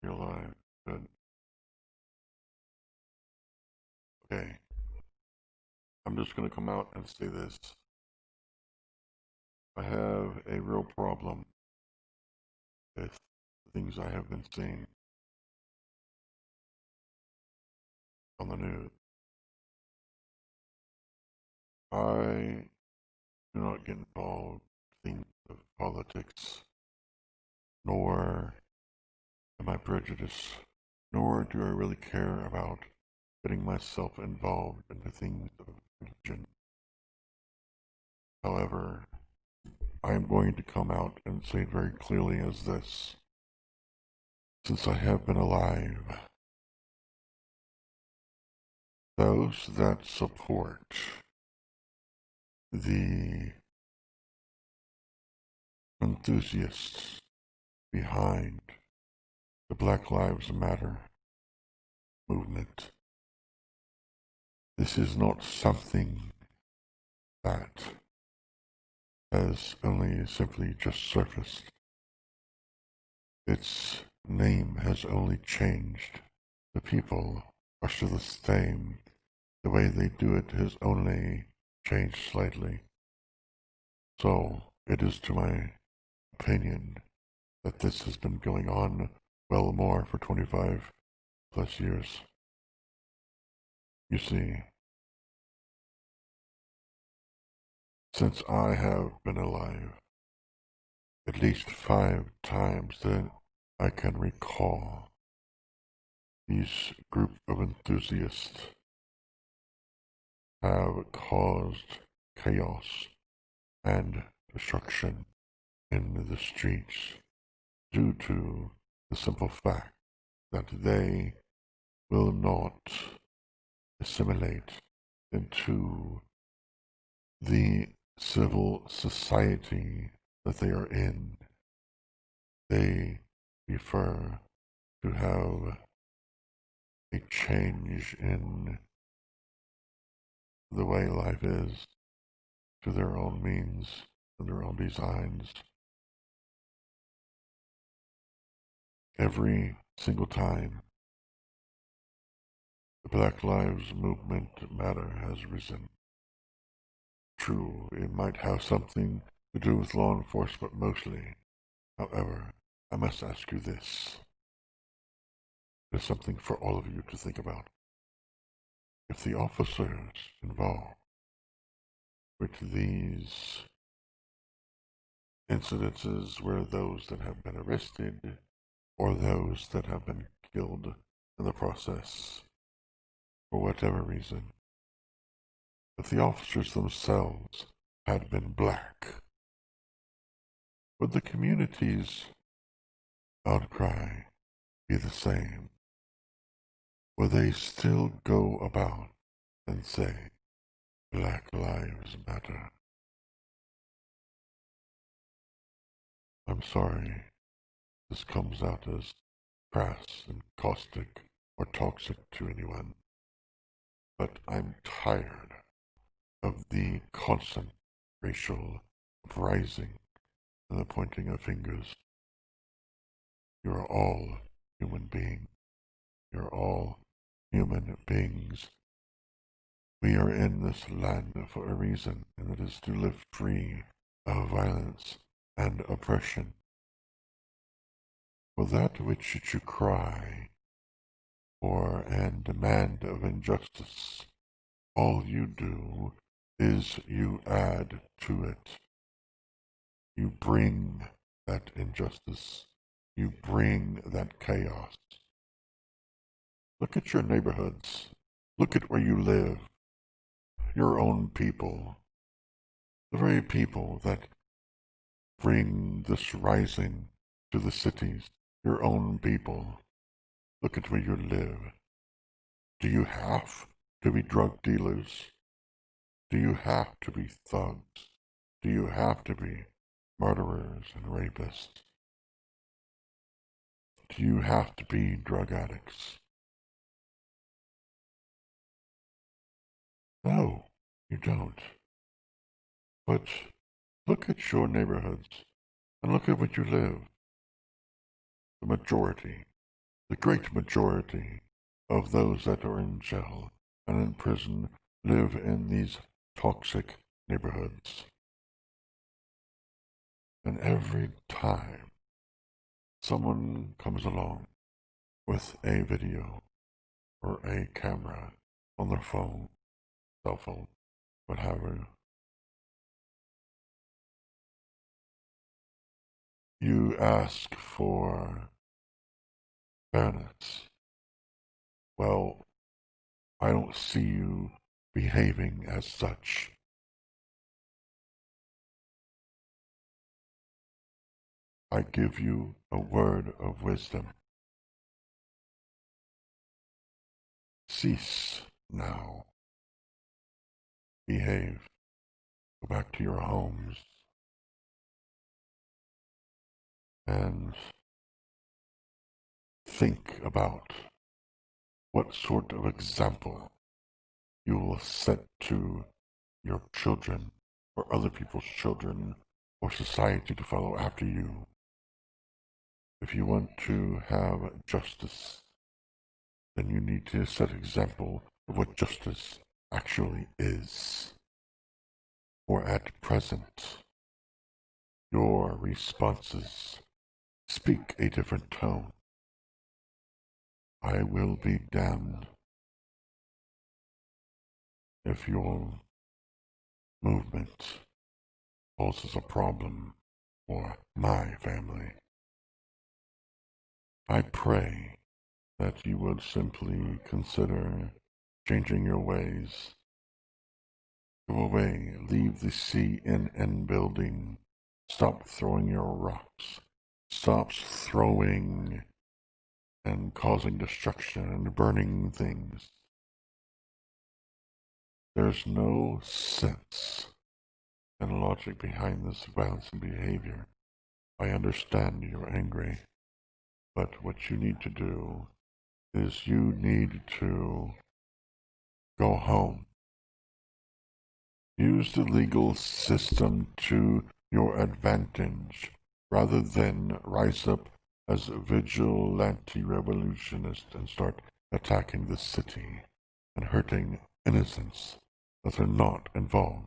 You're alive. Good. Okay. I'm just going to come out and say this. I have a real problem with the things I have been seeing on the news. I do not get involved in things of politics, nor am I prejudiced, nor do I really care about getting myself involved in the things of religion. However, I am going to come out and say it very clearly as this. Since I have been alive, those that support the enthusiasts behind the Black Lives Matter movement, this is not something that has only simply just surfaced. Its name has only changed. The people are still the same. The way they do it has only changed slightly. So it is to my opinion that this has been going on well more for 25 plus years. You see, since I have been alive, at least 5 times that I can recall, these group of enthusiasts have caused chaos and destruction in the streets due to the simple fact that they will not assimilate into the civil society that they are in. They prefer to have a change in the way life is to their own means and their own designs. Every single time the Black Lives Movement matter has risen. True, it might have something to do with law enforcement mostly. However, I must ask you this. There's something for all of you to think about. If the officers involved with these incidences were those that have been arrested or those that have been killed in the process, for whatever reason, if the officers themselves had been black, would the community's outcry be the same? Would they still go about and say, Black Lives Matter? I'm sorry this comes out as crass and caustic or toxic to anyone, but I'm tired of the constant racial uprising and the pointing of fingers. You are all human beings. You're all human beings. We are in this land for a reason, and it is to live free of violence and oppression. For that which should you cry for and demand of injustice, all you do is you add to it. You bring that injustice. You bring that chaos. Look at your neighborhoods. Look at where you live. Your own people. The very people that bring this rising to the cities. Your own people. Look at where you live. Do you have to be drug dealers? Do you have to be thugs? Do you have to be murderers and rapists? Do you have to be drug addicts? No, you don't. But look at your neighborhoods and look at where you live. The majority, The great majority of those that are in jail and in prison live in these toxic neighborhoods. And every time someone comes along with a video or a camera on their phone, cell phone, what have you, you ask for fairness. Well, I don't see you behaving as such. I give you a word of wisdom. Cease now. Behave. Go back to your homes and think about what sort of example you will set to your children or other people's children or society to follow after you. If you want to have justice, then you need to set example of what justice actually is. For at present, your responses speak a different tone. I will be damned if your movement poses a problem for my family. I pray that you would simply consider changing your ways. Go away, leave the CNN building. Stop throwing your rocks. Stop throwing and causing destruction and burning things. There's no sense and logic behind this violence and behavior. I understand you're angry, but what you need to do is you need to go home. Use the legal system to your advantage rather than rise up as a vigilante revolutionist and start attacking the city and hurting innocents that are not involved.